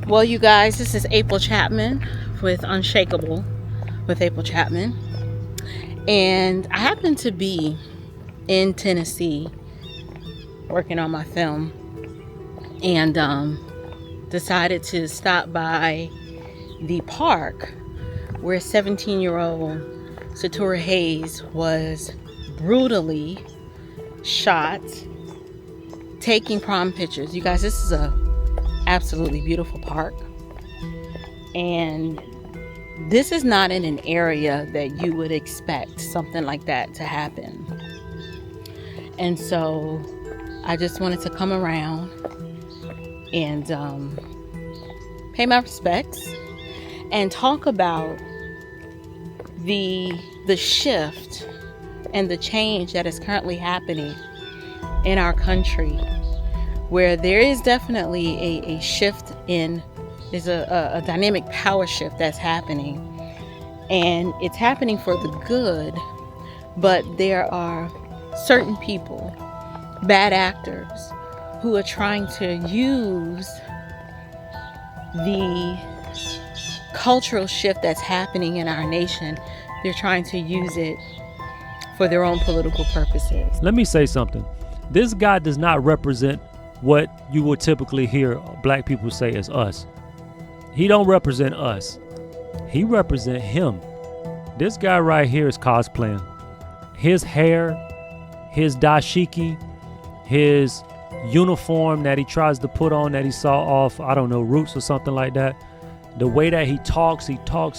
Well, you guys, this is April Chapman with Unshakable with April Chapman. And I happen to be in Tennessee working on my film, and decided to stop by the park where 17-year-old Saturah Hayes was brutally shot taking prom pictures. You guys, this is a absolutely beautiful park, and this is not in an area that you would expect something like that to happen. And so I just wanted to come around and pay my respects and talk about the shift and the change that is currently happening in our country, where there is definitely a shift there's a dynamic power shift that's happening, and it's happening for the good, but there are certain people, bad actors, who are trying to use the cultural shift that's happening in our nation. They're trying to use it for their own political purposes. Let me say something. This guy does not represent what you would typically hear black people say as us. He don't represent us. He represent him. This guy right here is cosplaying. His hair, his dashiki, his uniform that he tries to put on that he saw off, I don't know, Roots or something like that. The way that he talks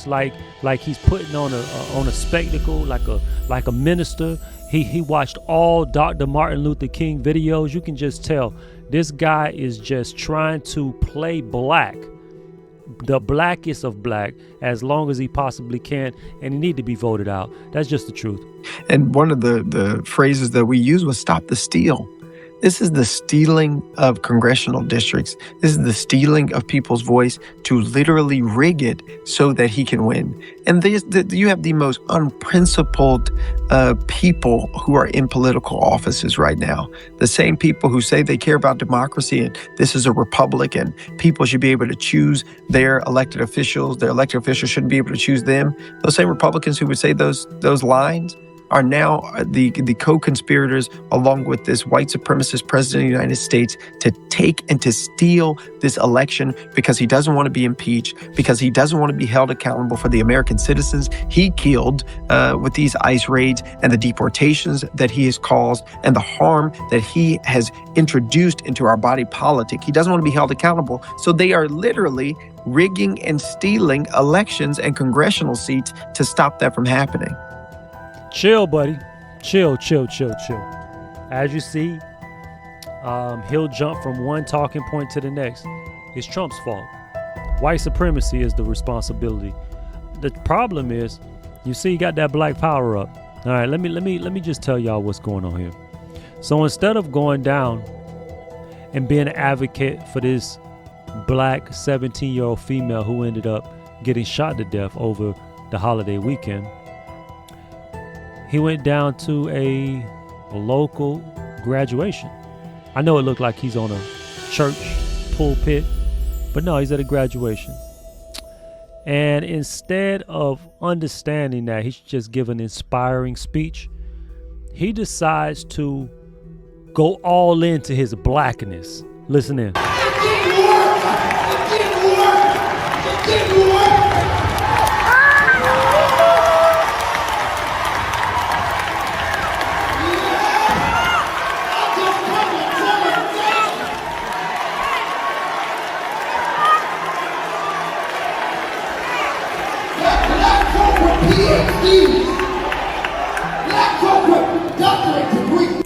like he's putting on a spectacle, like a minister. He watched all Dr. Martin Luther King videos. You can just tell this guy is just trying to play black, the blackest of black, as long as he possibly can, and he need to be voted out. That's just the truth. And one of the phrases that we used was "stop the steal." This is the stealing of congressional districts. This is the stealing of people's voice to literally rig it so that he can win. And you have the most unprincipled people who are in political offices right now. The same people who say they care about democracy and this is a republic and people should be able to choose their elected officials. Their elected officials shouldn't be able to choose them. Those same Republicans who would say those lines are now the co-conspirators, along with this white supremacist president of the United States, to take and to steal this election because he doesn't want to be impeached, because he doesn't want to be held accountable for the American citizens he killed with these ICE raids and the deportations that he has caused and the harm that he has introduced into our body politic. He doesn't want to be held accountable. So they are literally rigging and stealing elections and congressional seats to stop that from happening. Chill, buddy. Chill. As you see, he'll jump from one talking point to the next. It's Trump's fault. White supremacy is the responsibility. The problem is, you see, he got that black power up. All right, let me just tell y'all what's going on here. So instead of going down and being an advocate for this black 17-year-old female who ended up getting shot to death over the holiday weekend, he went down to a local graduation. I know it looked like he's on a church pulpit, but no, he's at a graduation. And instead of understanding that he should just give an inspiring speech, he decides to go all into his blackness. Listen in.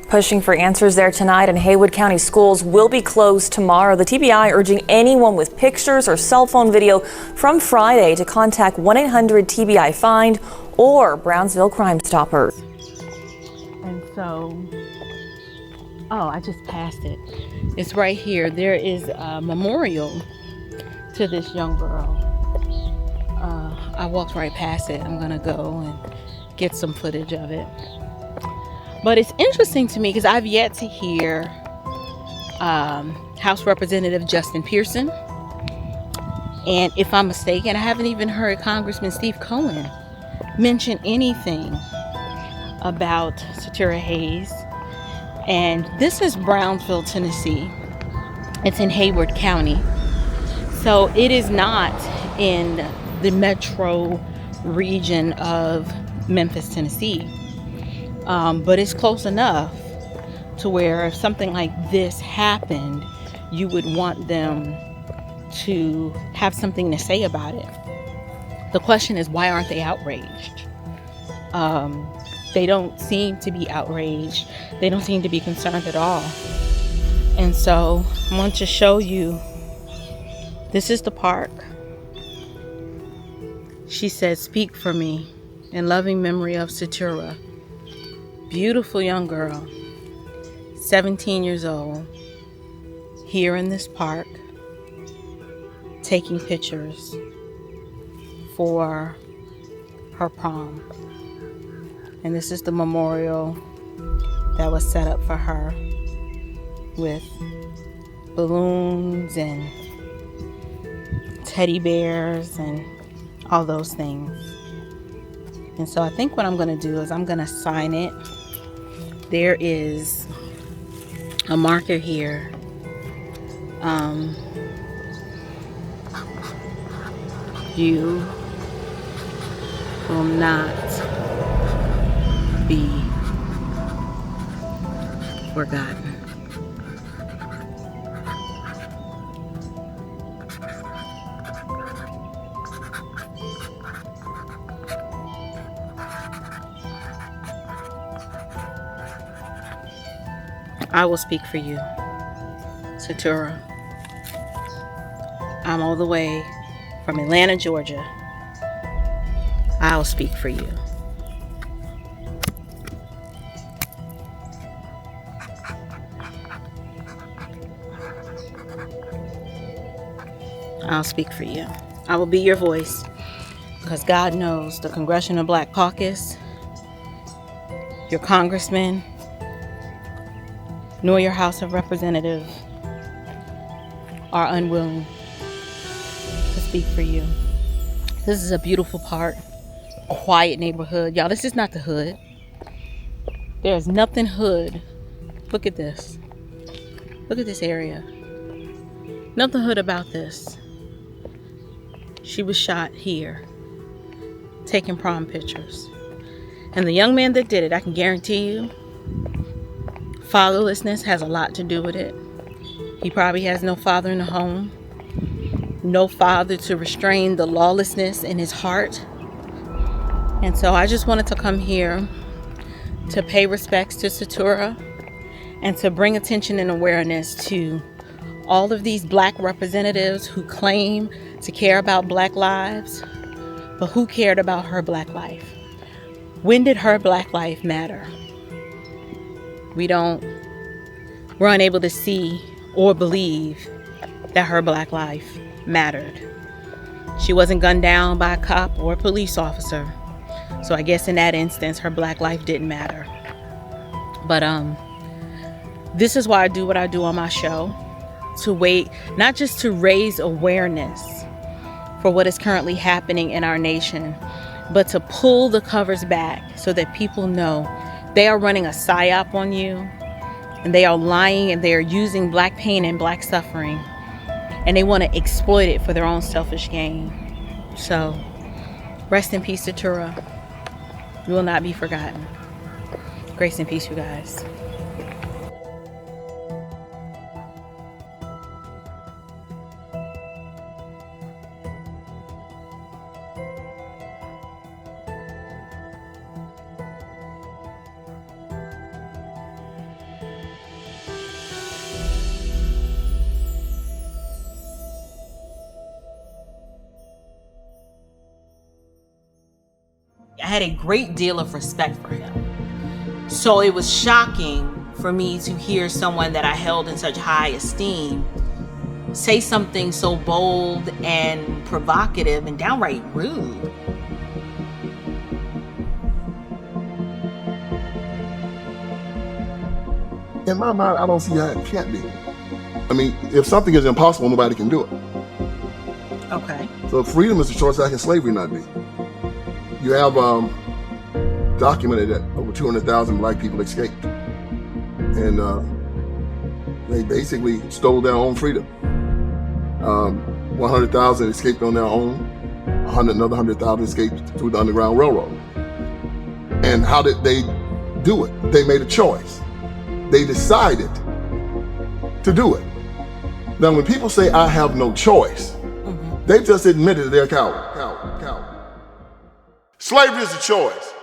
Pushing for answers there tonight, and Haywood County schools will be closed tomorrow. The TBI urging anyone with pictures or cell phone video from Friday to contact 1-800-TBI-FIND or Brownsville Crime Stoppers. And so, I just passed it. It's right here. There is a memorial to this young girl. I walked right past it. I'm gonna go and get some footage of it. But it's interesting to me because I've yet to hear House Representative Justin Pearson And if I'm mistaken, I haven't even heard Congressman Steve Cohen mention anything about Saturah Hayes. And this is Brownsville, Tennessee. It's in Hayward County. So it is not in the metro region of Memphis, Tennessee. But it's close enough to where if something like this happened, you would want them to have something to say about it. The question is, why aren't they outraged? They don't seem to be outraged. They don't seem to be concerned at all. And so I want to show you, this is the park. She said, "Speak for me in loving memory of Saturah." Beautiful young girl, 17 years old, here in this park, taking pictures for her prom. And this is the memorial that was set up for her with balloons and teddy bears and all those things. And so I think what I'm going to do is I'm going to sign it. There is a marker here. You will not be forgotten. I will speak for you, Saturah. I'm all the way from Atlanta, Georgia. I'll speak for you. I'll speak for you. I will be your voice, because God knows the Congressional Black Caucus, your congressman, nor your House of Representatives are unwilling to speak for you. This is a beautiful park, quiet neighborhood. Y'all, this is not the hood. There's nothing hood. Look at this. Look at this area. Nothing hood about this. She was shot here, taking prom pictures. And the young man that did it, I can guarantee you, fatherlessness has a lot to do with it. He probably has no father in the home, no father to restrain the lawlessness in his heart. And so I just wanted to come here to pay respects to Saturah and to bring attention and awareness to all of these black representatives who claim to care about black lives, but who cared about her black life? When did her black life matter? We're unable to see or believe that her black life mattered. She wasn't gunned down by a cop or a police officer. So I guess in that instance, her black life didn't matter. But this is why I do what I do on my show, not just to raise awareness for what is currently happening in our nation, but to pull the covers back so that people know they are running a psyop on you, and they are lying, and they are using black pain and black suffering, and they want to exploit it for their own selfish gain. So rest in peace, Saturah. You will not be forgotten. Grace and peace, you guys. I had a great deal of respect for him. So it was shocking for me to hear someone that I held in such high esteem say something so bold and provocative and downright rude. In my mind, I don't see how it can't be. I mean, if something is impossible, nobody can do it. Okay. So if freedom is a choice, how can slavery not be? You have documented that over 200,000 black people escaped. And they basically stole their own freedom. 100,000 escaped on their own. Another 100,000 escaped through the Underground Railroad. And how did they do it? They made a choice. They decided to do it. Now, when people say, I have no choice, they've just admitted they're a coward. Slavery is a choice.